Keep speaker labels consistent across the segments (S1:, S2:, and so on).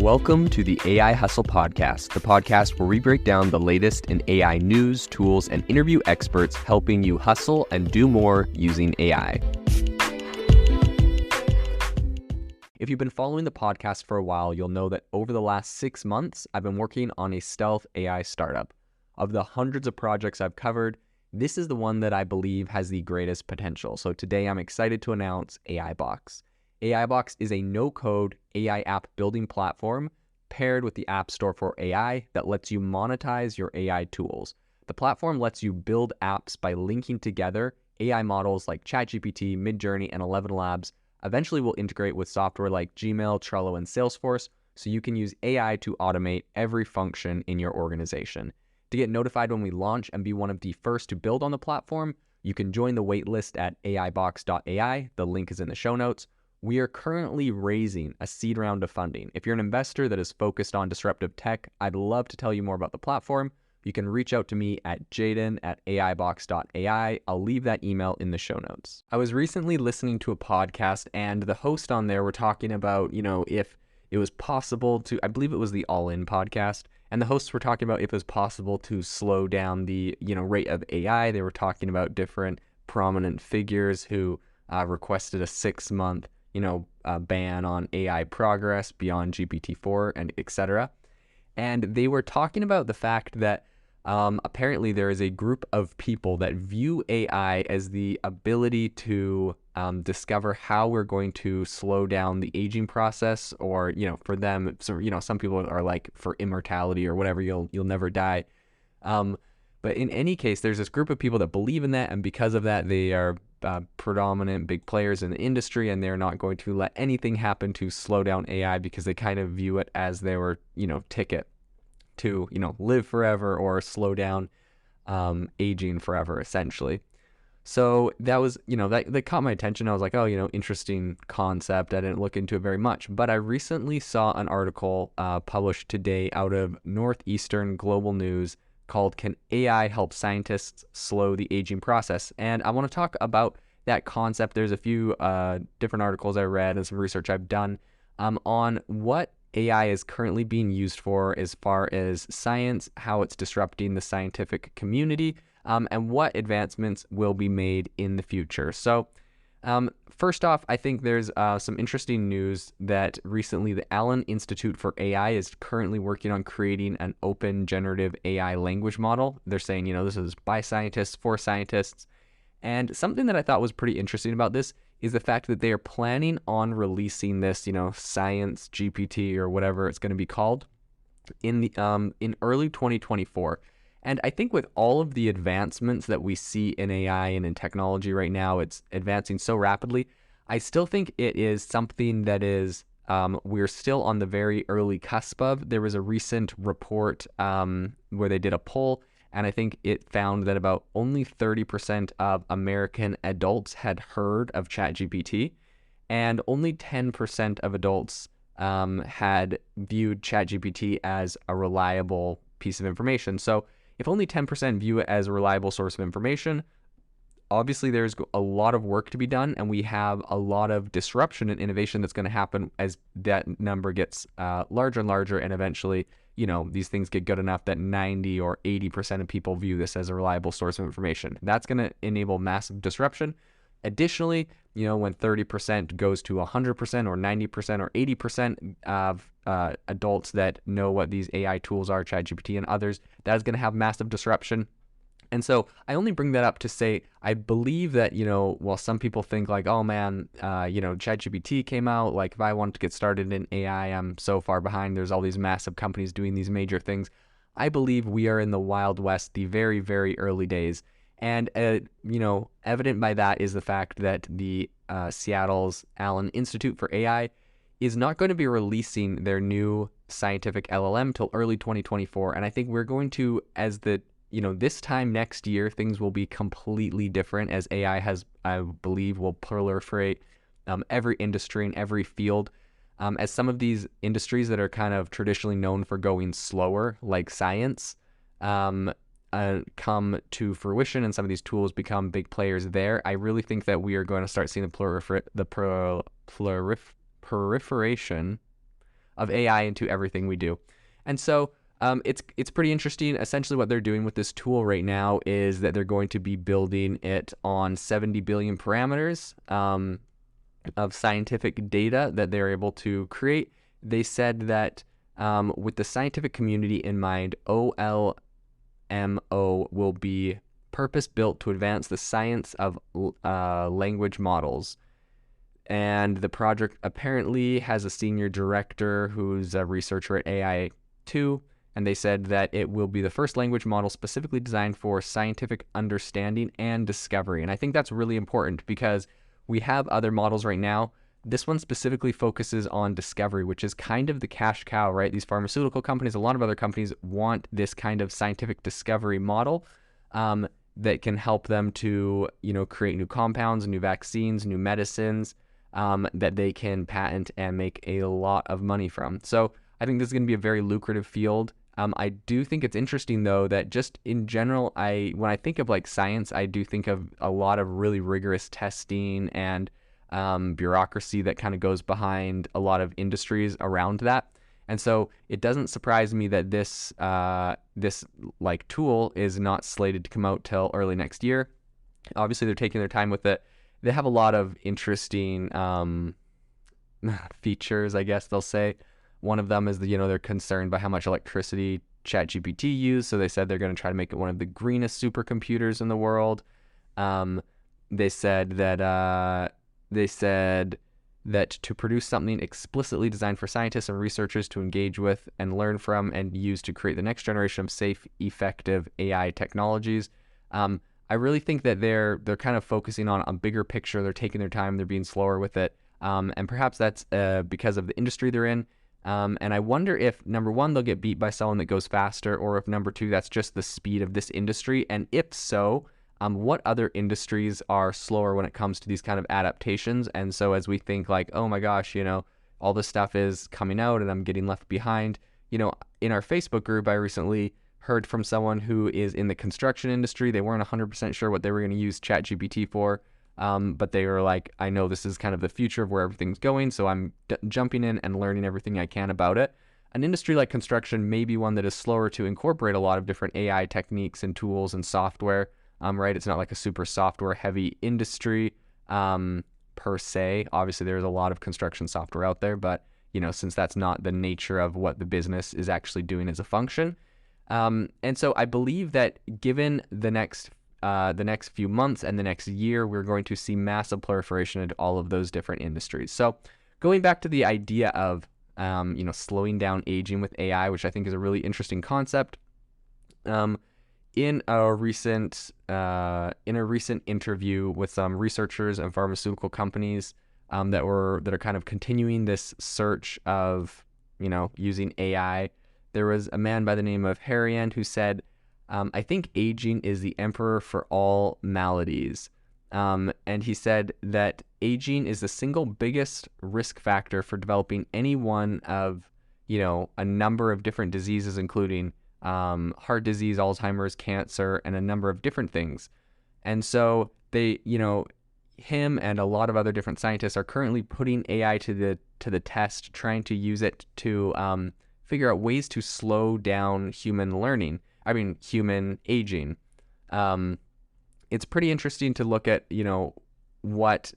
S1: Welcome to the AI Hustle Podcast, the podcast where we break down the latest in AI news, tools, and interview experts helping you hustle and do more using AI. If you've been following the podcast for a while, you'll know that over the last 6 months, I've been working on a stealth AI startup. Of the hundreds of projects I've covered, this is the one that I believe has the greatest potential. So today I'm excited to announce AIBox. AIBox is a no-code AI app building platform paired with the App Store for AI that lets you monetize your AI tools. The platform lets you build apps by linking together AI models like ChatGPT, Midjourney, and 11 Labs. Eventually, we'll integrate with software like Gmail, Trello, and Salesforce, so you can use AI to automate every function in your organization. To get notified when we launch and be one of the first to build on the platform, you can join the waitlist at aibox.ai. The link is in the show notes. We are currently raising a seed round of funding. If you're an investor that is focused on disruptive tech, I'd love to tell you more about the platform. You can reach out to me at jaden@aibox.ai. I'll leave that email in the show notes. I was recently listening to a podcast and the host on there were talking about, if it was possible to, I believe it was the All In podcast, and the hosts were talking about if it was possible to slow down the, rate of AI. They were talking about prominent figures who requested a 6-month ban on AI progress beyond GPT-4 and etc. And they were talking about the fact that apparently there is a group of people that view AI as the ability to discover how we're going to slow down the aging process, or for them, so some people are like for immortality or whatever, you'll never die. But in any case, there's this group of people that believe in that, and because of that, they are predominant big players in the industry, and they're not going to let anything happen to slow down AI because they kind of view it as their ticket to live forever or slow down aging forever, essentially. So that was that caught my attention. I was like, interesting concept. I didn't look into it very much, but I recently saw an article published today out of Northeastern Global News called "Can AI Help Scientists Slow the Aging Process?" And I want to talk about that concept. There's a few different articles I read and some research I've done on what AI is currently being used for as far as science, how it's disrupting the scientific community, and what advancements will be made in the future. So first off, I think there's some interesting news that recently the Allen Institute for AI is currently working on creating an open generative AI language model. They're saying, this is by scientists, for scientists. And something that I thought was pretty interesting about this is the fact that they are planning on releasing this, Science GPT or whatever it's going to be called in early 2024. And I think with all of the advancements that we see in AI and in technology right now, it's advancing so rapidly. I still think it is something that is, we're still on the very early cusp of. There was a recent report where they did a poll, and I think it found that about only 30% of American adults had heard of ChatGPT, and only 10% of adults had viewed ChatGPT as a reliable piece of information. So if only 10% view it as a reliable source of information, obviously there's a lot of work to be done, and we have a lot of disruption and innovation that's going to happen as that number gets larger and larger, and eventually, these things get good enough that 90 or 80% of people view this as a reliable source of information. That's going to enable massive disruption. Additionally, when 30% goes to 100% or 90% or 80% of adults that know what these AI tools are, ChatGPT and others, that is going to have massive disruption. And so I only bring that up to say, I believe that, while some people think like, oh man, ChatGPT came out, like if I want to get started in AI, I'm so far behind. There's all these massive companies doing these major things. I believe we are in the Wild West, the very, very early days. And, evident by that is the fact that the Seattle's Allen Institute for AI is not going to be releasing their new scientific LLM till early 2024. And I think we're going to, this time next year, things will be completely different as AI has, I believe, will proliferate every industry and every field. As some of these industries that are kind of traditionally known for going slower, like science, come to fruition and some of these tools become big players there, I really think that we are going to start seeing the proliferation of AI into everything we do. And so it's pretty interesting. Essentially, what they're doing with this tool right now is that they're going to be building it on 70 billion parameters of scientific data that they're able to create. They said that with the scientific community in mind, OLMO will be purpose-built to advance the science of language models. And the project apparently has a senior director who's a researcher at AI2, and they said that it will be the first language model specifically designed for scientific understanding and discovery. And I think that's really important because we have other models right now. This one specifically focuses on discovery, which is kind of the cash cow, right? These pharmaceutical companies, a lot of other companies want this kind of scientific discovery model that can help them to, create new compounds, new vaccines, new medicines that they can patent and make a lot of money from. So I think this is going to be a very lucrative field. I do think it's interesting, though, that just in general, when I think of like science, I do think of a lot of really rigorous testing and bureaucracy that kind of goes behind a lot of industries around that. And so it doesn't surprise me that this like tool is not slated to come out till early next year. Obviously, they're taking their time with it. They have a lot of interesting features, I guess they'll say. One of them is they're concerned by how much electricity ChatGPT used, so they said they're going to try to make it one of the greenest supercomputers in the world. They said that to produce something explicitly designed for scientists and researchers to engage with and learn from and use to create the next generation of safe, effective AI technologies. I really think that they're kind of focusing on a bigger picture. They're taking their time. They're being slower with it. And perhaps that's because of the industry they're in. And I wonder if, number one, they'll get beat by someone that goes faster, or if, number two, that's just the speed of this industry. And if so, what other industries are slower when it comes to these kind of adaptations? And so as we think like, oh my gosh, all this stuff is coming out and I'm getting left behind. In our Facebook group, I recently heard from someone who is in the construction industry. They weren't 100% sure what they were going to use ChatGPT for. But they were like, I know this is kind of the future of where everything's going, so I'm jumping in and learning everything I can about it. An industry like construction may be one that is slower to incorporate a lot of different AI techniques and tools and software, right? It's not like a super software-heavy industry per se. Obviously, there's a lot of construction software out there, but since that's not the nature of what the business is actually doing as a function. And so I believe that given the next few months and the next year, we're going to see massive proliferation into all of those different industries. So going back to the idea of, slowing down aging with AI, which I think is a really interesting concept. In a recent interview with some researchers and pharmaceutical companies that are kind of continuing this search of, using AI, there was a man by the name of Harian who said, I think aging is the emperor for all maladies. And he said that aging is the single biggest risk factor for developing any one of, a number of different diseases, including heart disease, Alzheimer's, cancer, and a number of different things. And so they, him and a lot of other different scientists are currently putting AI to the test, trying to use it to figure out ways to slow down human aging. It's pretty interesting to look at, what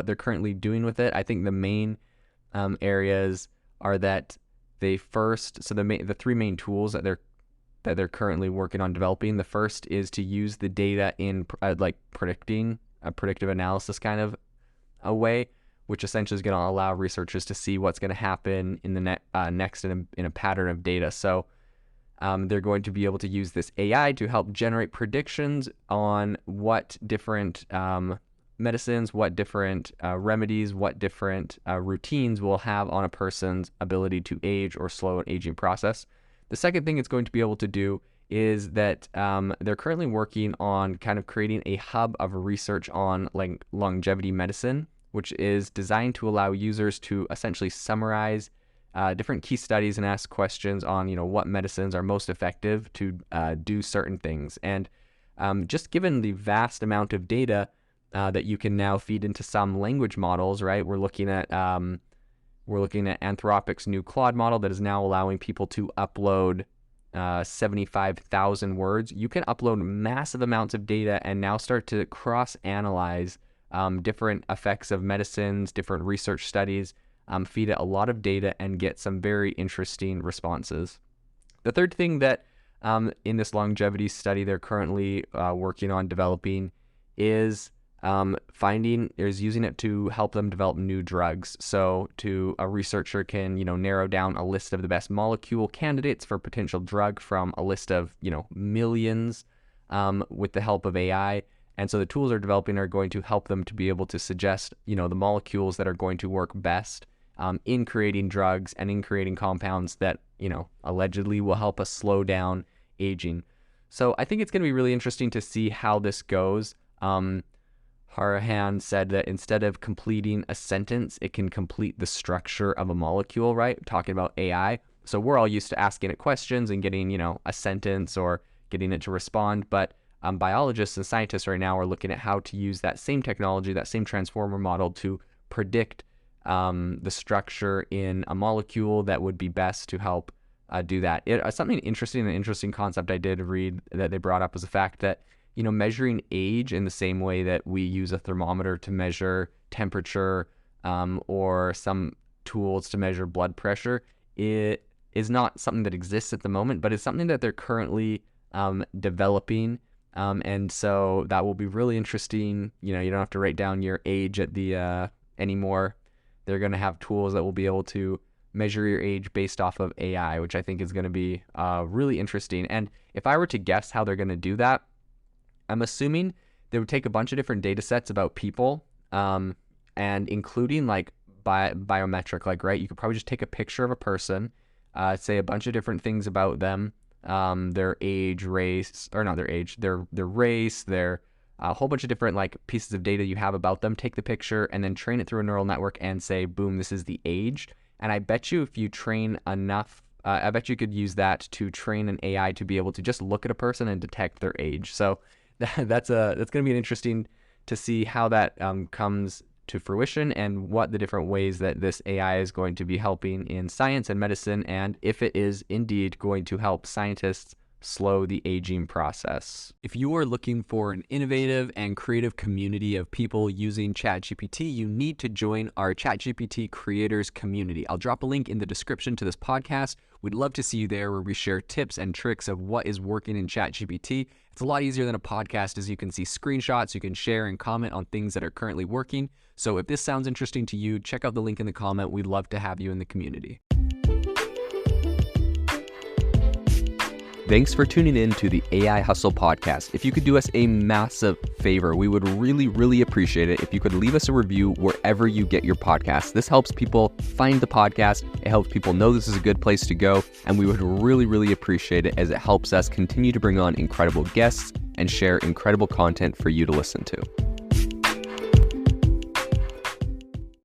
S1: they're currently doing with it. I think the main areas are that the three main tools that they're currently working on developing. The first is to use the data in like predicting a predictive analysis kind of a way, which essentially is going to allow researchers to see what's going to happen in the next in a pattern of data. So they're going to be able to use this AI to help generate predictions on what different medicines, what different remedies, what different routines will have on a person's ability to age or slow an aging process. The second thing it's going to be able to do is that they're currently working on kind of creating a hub of research on like longevity medicine, which is designed to allow users to essentially summarize different key studies and ask questions on, what medicines are most effective to do certain things. And just given the vast amount of data that you can now feed into some language models, right? We're looking at We're looking at Anthropic's new Claude model that is now allowing people to upload 75,000 words. You can upload massive amounts of data and now start to cross-analyze different effects of medicines, different research studies, feed it a lot of data and get some very interesting responses. The third thing that in this longevity study they're currently working on developing is using it to help them develop new drugs. So a researcher can, narrow down a list of the best molecule candidates for potential drug from a list of, millions with the help of AI. And so the tools they're developing are going to help them to be able to suggest, the molecules that are going to work best in creating drugs and in creating compounds that, allegedly will help us slow down aging. So I think it's going to be really interesting to see how this goes. Harahan said that instead of completing a sentence, it can complete the structure of a molecule, right? Talking about AI. So we're all used to asking it questions and getting, a sentence or getting it to respond. But biologists and scientists right now are looking at how to use that same technology, that same transformer model to predict the structure in a molecule that would be best to help do that. Something interesting, an interesting concept I did read that they brought up was the fact that measuring age in the same way that we use a thermometer to measure temperature or some tools to measure blood pressure, it is not something that exists at the moment, but it's something that they're currently developing. And so that will be really interesting. You don't have to write down your age at the anymore. They're going to have tools that will be able to measure your age based off of AI, which I think is going to be really interesting. And if I were to guess how they're going to do that, I'm assuming they would take a bunch of different data sets about people and including like biometric, like, right? You could probably just take a picture of a person, say a bunch of different things about them, their age, race, or not their age, their race, their a whole bunch of different like pieces of data you have about them, take the picture and then train it through a neural network and say, boom, this is the age. And I bet you if you train enough, I bet you could use that to train an AI to be able to just look at a person and detect their age. So that's going to be interesting to see how that comes to fruition and what the different ways that this AI is going to be helping in science and medicine, and if it is indeed going to help scientists slow the aging process. If you are looking for an innovative and creative community of people using ChatGPT, you need to join our ChatGPT creators community. I'll drop a link in the description to this podcast. We'd love to see you there, where we share tips and tricks of what is working in ChatGPT. It's a lot easier than a podcast, as you can see screenshots, you can share and comment on things that are currently working. So if this sounds interesting to you, check out the link in the comment. We'd love to have you in the community. Thanks for tuning in to the AI Hustle podcast. If you could do us a massive favor, we would really, really appreciate it if you could leave us a review wherever you get your podcasts. This helps people find the podcast. It helps people know this is a good place to go. And we would really, really appreciate it, as it helps us continue to bring on incredible guests and share incredible content for you to listen to.